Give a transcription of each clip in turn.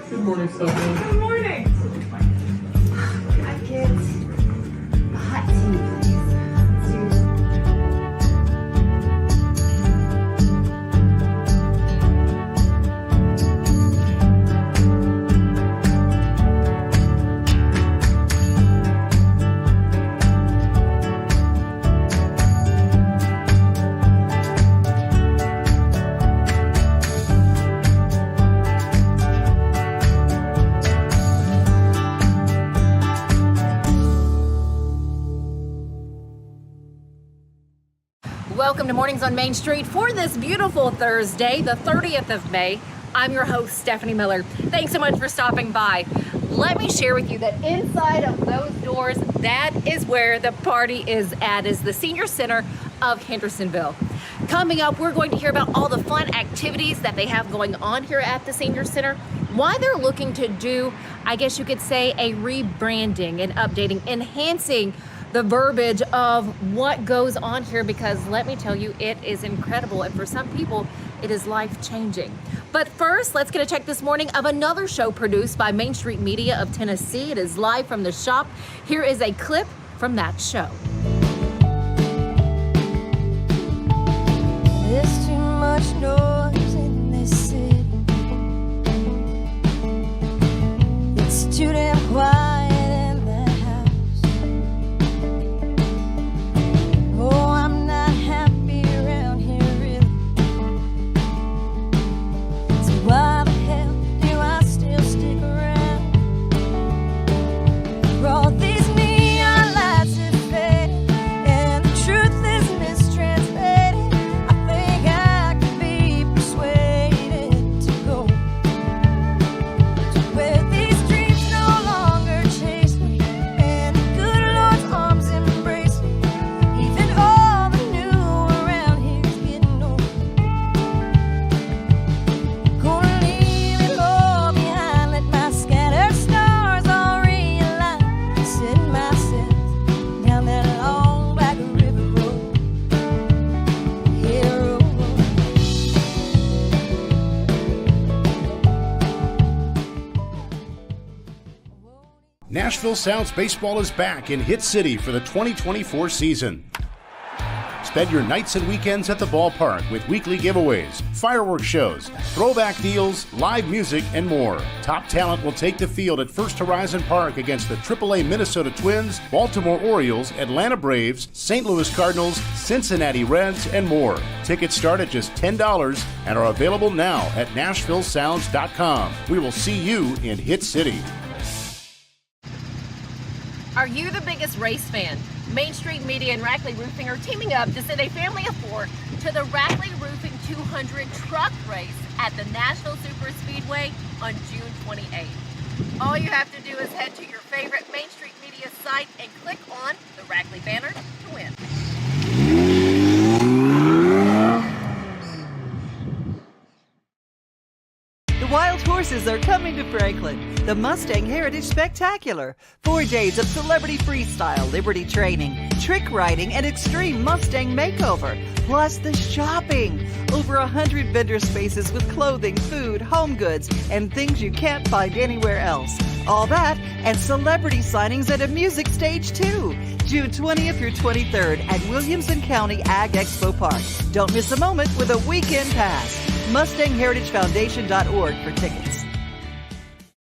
Good morning, Stephanie. Good morning. Hi, kids. A hot tea, please. Welcome to Mornings on Main Street for this beautiful Thursday, the 30th of May. I'm your host, Stefanie Miller. Thanks so much for stopping by. Let me share with you that inside of those doors, that is where the party is at, is the Senior Center of Hendersonville. Coming up, we're going to hear about all the fun activities that they have going on here at the Senior Center, why they're looking to do, I guess you could say, a rebranding and updating, enhancing the verbiage of what goes on here, because let me tell you, it is incredible, and for some people it is life-changing. But first, let's get a check this morning of another show produced by Main Street Media of Tennessee. It is live from the shop. Here is a clip from that show. There's too much noise in this city. It's too damn quiet. Why the hell do I still stick around? For all these neon lights have faded, and the truth is mistranslated. I think I could be persuaded to go to where these dreams no longer chase me, and the good Lord's arms embrace me. Even all the new around here's getting old. Gonna leave it all behind, let my scattered stars all realign, set myself down that long black river road, yeah, Nashville Sounds Baseball is back in Hit City for the 2024 season. Spend your nights and weekends at the ballpark with weekly giveaways, fireworks shows, throwback deals, live music, and more. Top talent will take the field at First Horizon Park against the AAA Minnesota Twins, Baltimore Orioles, Atlanta Braves, St. Louis Cardinals, Cincinnati Reds, and more. Tickets start at just $10 and are available now at NashvilleSounds.com. We will see you in Hit City. Are you the biggest race fan? Main Street Media and Rackley Roofing are teaming up to send a family of four to the Rackley Roofing 200 truck race at the Nashville Super Speedway on June 28th. All you have to do is head to your favorite Main Street Media site and click on the Rackley banner to win. The wild horses are coming to Franklin. The Mustang Heritage Spectacular. 4 days of celebrity freestyle, liberty training, trick riding, and extreme Mustang makeover. Plus the shopping. Over 100 vendor spaces with clothing, food, home goods, and things you can't find anywhere else. All that and celebrity signings at a music stage too. June 20th through 23rd at Williamson County Ag Expo Park. Don't miss a moment with a weekend pass. MustangHeritageFoundation.org for tickets.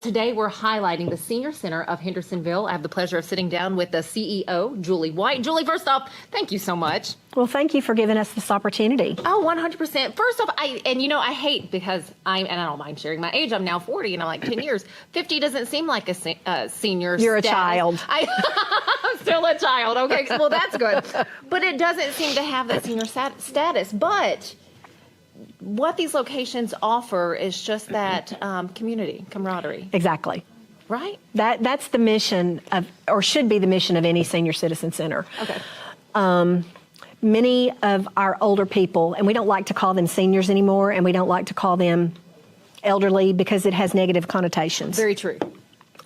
Today, we're highlighting the Senior Center of Hendersonville. I have the pleasure of sitting down with the CEO, Julie White. Julie, first off, thank you so much. Well, thank you for giving us this opportunity. Oh, 100%. First off, I hate because and I don't mind sharing my age. I'm now 40 and I'm like 10 years. 50 doesn't seem like a senior You're status. a child. I'm still a child. Okay, well, that's good. But it doesn't seem to have that senior status. But what these locations offer is just that community, camaraderie. Exactly. Right? That's the mission of, or should be the mission of any senior citizen center. Okay. Many of our older people, and we don't like to call them seniors anymore, and we don't like to call them elderly because it has negative connotations. Very true.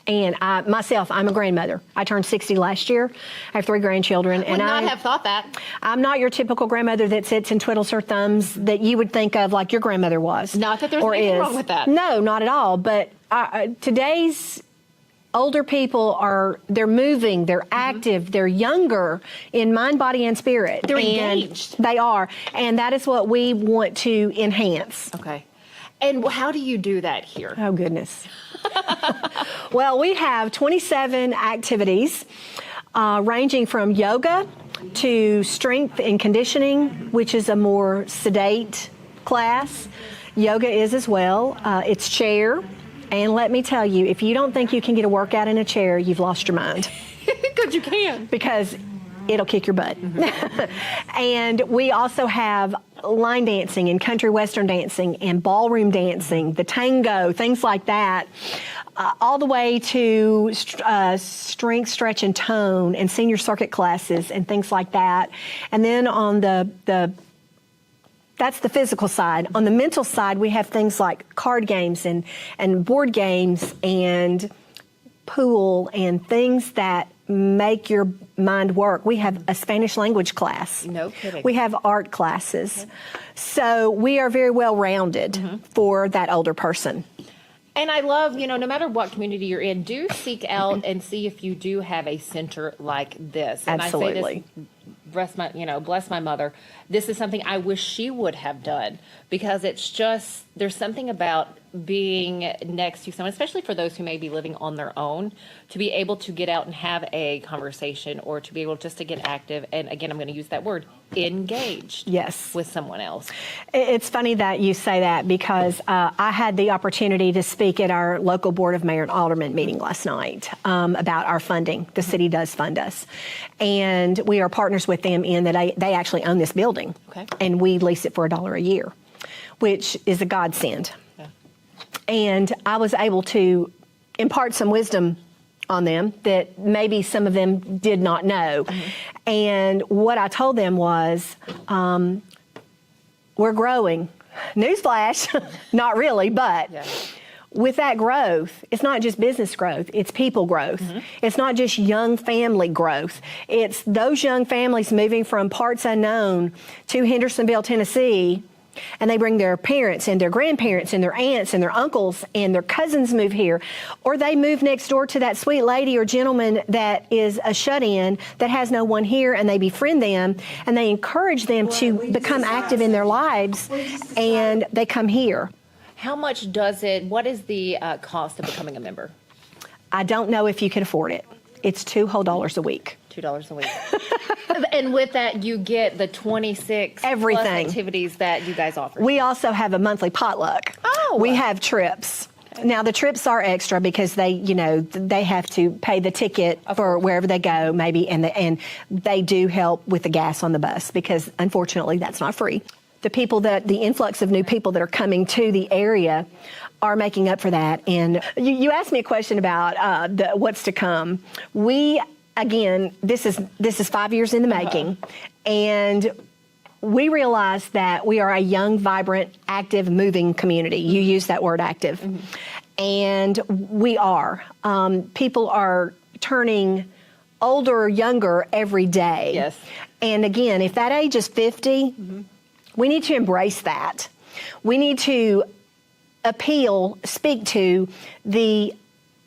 And myself, I'm a grandmother. I turned 60 last year. I have 3 grandchildren. Would not have thought that. I'm not your typical grandmother that sits and twiddles her thumbs that you would think of like your grandmother was. Not that there's anything wrong with that. No, not at all. But today's older people they're moving, they're active, they're younger in mind, body, and spirit. They're engaged. They are. And that is what we want to enhance. Okay. And how do you do that here? Oh, goodness. Well, we have 27 activities ranging from yoga to strength and conditioning, which is a more sedate class. Yoga is as well. It's chair. And let me tell you, if you don't think you can get a workout in a chair, you've lost your mind. Because you can. Because it'll kick your butt. And we also have line dancing and country western dancing and ballroom dancing, the tango, things like that, all the way to strength, stretch, and tone and senior circuit classes and things like that. And then on that's the physical side. On the mental side, we have things like card games and board games and pool and things that make your mind work. We have a Spanish language class. No kidding. We have art classes. Okay. So we are very well rounded for that older person. And I love, no matter what community you're in, do seek out and see if you do have a center like this. And absolutely. I say this, bless my mother. This is something I wish she would have done, because it's just, there's something about being next to someone, especially for those who may be living on their own, to be able to get out and have a conversation, or to be able just to get active. And again, I'm going to use that word, engaged. Yes. With someone else. It's funny that you say that, because I had the opportunity to speak at our local Board of Mayor and Alderman meeting last night about our funding. The city does fund us. And we are partners with them in that they actually own this building. Okay. And we lease it for $1 a year, which is a godsend. Yeah. And I was able to impart some wisdom on them that maybe some of them did not know. And what I told them was, we're growing. Newsflash, not really, but with that growth, it's not just business growth, it's people growth. It's not just young family growth. It's those young families moving from parts unknown to Hendersonville, Tennessee, and they bring their parents and their grandparents and their aunts and their uncles and their cousins move here. Or they move next door to that sweet lady or gentleman that is a shut-in that has no one here, and they befriend them and they encourage them to become active in their lives, and they come here. How much what is the cost of becoming a member? I don't know if you can afford it. It's $2 whole a week. $2 a week. And with that, you get the 26 everything plus activities that you guys offer. We also have a monthly potluck. Oh. We have trips. Okay. Now, the trips are extra because they have to pay the ticket for wherever they go, maybe, and they do help with the gas on the bus, because unfortunately that's not free. The influx of new people that are coming to the area are making up for that. And you asked me a question about what's to come. Again, this is 5 years in the making, and we realize that we are a young, vibrant, active, moving community. You use that word, active. And we are. People are turning older or younger every day. Yes. And again, if that age is 50, we need to embrace that. We need to speak to the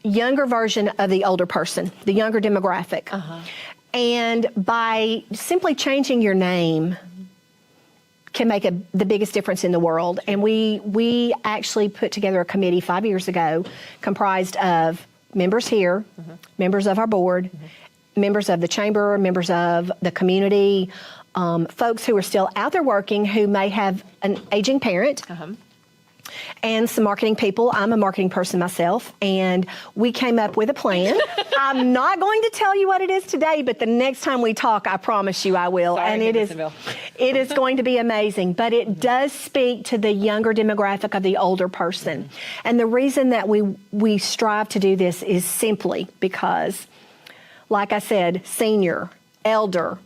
younger version of the older person, the younger demographic. And by simply changing your name can make the biggest difference in the world. And we actually put together a committee 5 years ago comprised of members here, members of our board, members of the chamber, members of the community, folks who are still out there working who may have an aging parent, and some marketing people. I'm a marketing person myself, and we came up with a plan. I'm not going to tell you what it is today, but the next time we talk, I promise you I will. Sorry, and it is going to be amazing. But it does speak to the younger demographic of the older person. And the reason that we strive to do this is simply because, like I said, senior, elder,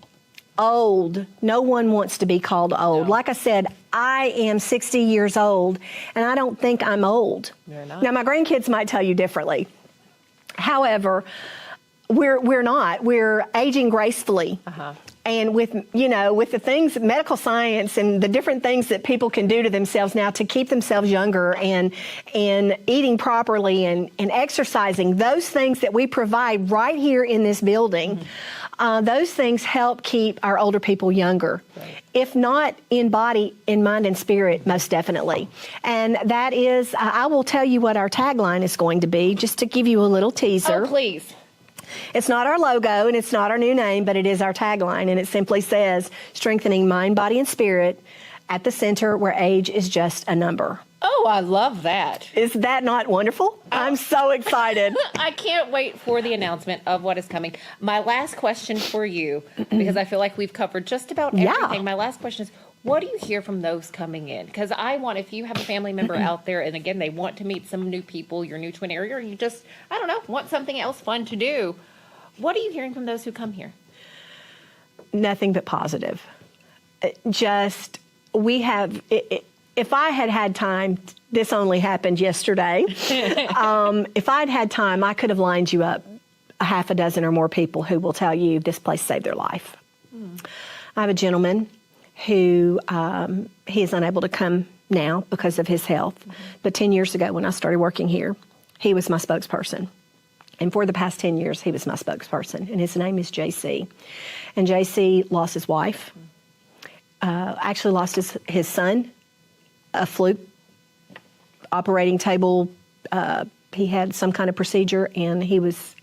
old. No one wants to be called old. No. Like I said, I am 60 years old, and I don't think I'm old. You're not. Now, my grandkids might tell you differently, However, we're not. We're aging gracefully. And with the things, medical science and the different things that people can do to themselves now to keep themselves younger and eating properly and exercising, those things that we provide right here in this building, those things help keep our older people younger. Right. If not in body, in mind and spirit, most definitely. And that is, I will tell you what our tagline is going to be, just to give you a little teaser. Oh, please. It's not our logo and it's not our new name, but it is our tagline, and it simply says, strengthening mind, body, and spirit at the center where age is just a number. Oh, I love that. Is that not wonderful? I'm so excited. I can't wait for the announcement of what is coming. My last question for you, because I feel like we've covered just about everything. My last question is, what do you hear from those coming in? Because I want, if you have a family member out there, and again, they want to meet some new people, your new twin area, or you just, I don't know, want something else fun to do, what are you hearing from those who come here? Nothing but positive. Just, we have, if I had time, this only happened yesterday. If I'd had time, I could have lined you up a half a dozen or more people who will tell you this place saved their life. I have a gentleman who he is unable to come now because of his health. But 10 years ago when I started working here, he was my spokesperson. And for the past 10 years, he was my spokesperson. And his name is JC. And JC lost his wife, actually lost his son, a fluke operating table. He had some kind of procedure, and he was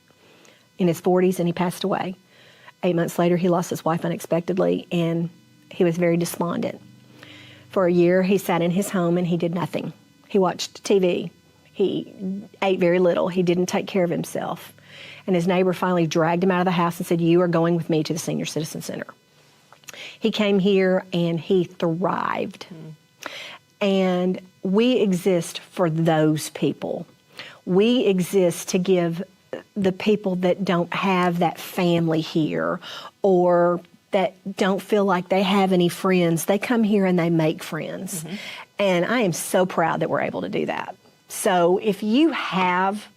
in his 40s, and he passed away. 8 months later, he lost his wife unexpectedly, and he was very despondent. For a year, he sat in his home and he did nothing. He watched TV. He ate very little. He didn't take care of himself. And his neighbor finally dragged him out of the house and said, "You are going with me to the Senior Citizen Center." He came here and he thrived. And we exist for those people. We exist to give the people that don't have that family here, or that don't feel like they have any friends. They come here and they make friends. And I am so proud that we're able to do that. So if you have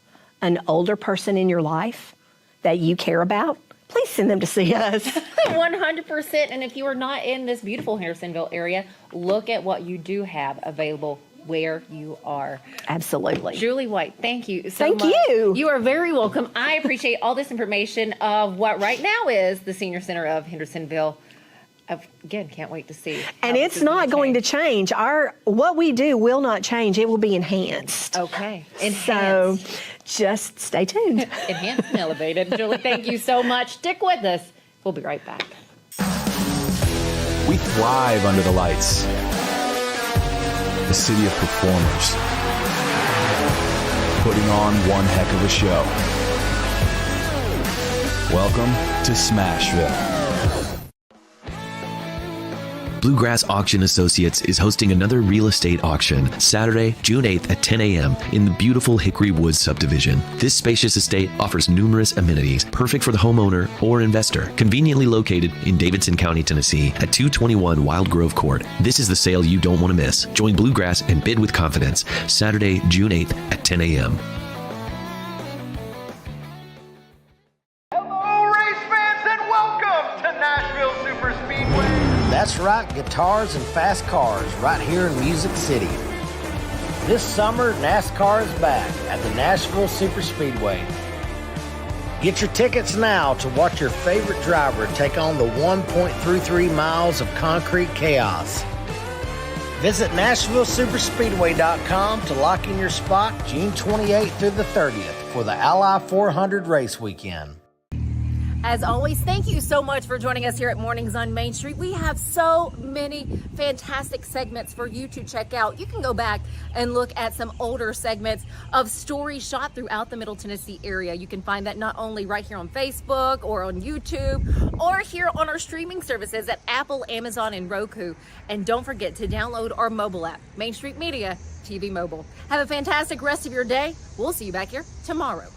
an older person in your life that you care about, please send them to see us. 100%. And if you are not in this beautiful Hendersonville area, look at what you do have available where you are. Absolutely. Julie White, thank you so much. Thank you. You are very welcome. I appreciate all this information of what right now is the Senior Center of Hendersonville. Again, can't wait to see. And it's not going to change. What we do will not change. It will be enhanced. Okay. So just stay tuned. Enhanced and elevated. Julie, thank you so much. Stick with us. We'll be right back. We thrive under the lights. The city of performers. Putting on one heck of a show. Welcome to Smashville. Bluegrass Auction Associates is hosting another real estate auction Saturday, June 8th at 10 a.m. in the beautiful Hickory Woods subdivision. This spacious estate offers numerous amenities, perfect for the homeowner or investor. Conveniently located in Davidson County, Tennessee at 221 Wild Grove Court. This is the sale you don't want to miss. Join Bluegrass and bid with confidence. Saturday, June 8th at 10 a.m. Hello, race fans, and welcome to Nashville Super Speedway. That's right, guitars and fast cars right here in Music City. This summer, NASCAR is back at the Nashville Super Speedway. Get your tickets now to watch your favorite driver take on the 1.33 miles of concrete chaos. Visit NashvilleSuperspeedway.com to lock in your spot June 28th through the 30th for the Ally 400 race weekend. As always, thank you so much for joining us here at Mornings on Main Street. We have so many fantastic segments for you to check out. You can go back and look at some older segments of stories shot throughout the Middle Tennessee area. You can find that not only right here on Facebook or on YouTube, or here on our streaming services at Apple, Amazon, and Roku. And don't forget to download our mobile app, Main Street Media TV Mobile. Have a fantastic rest of your day. We'll see you back here tomorrow.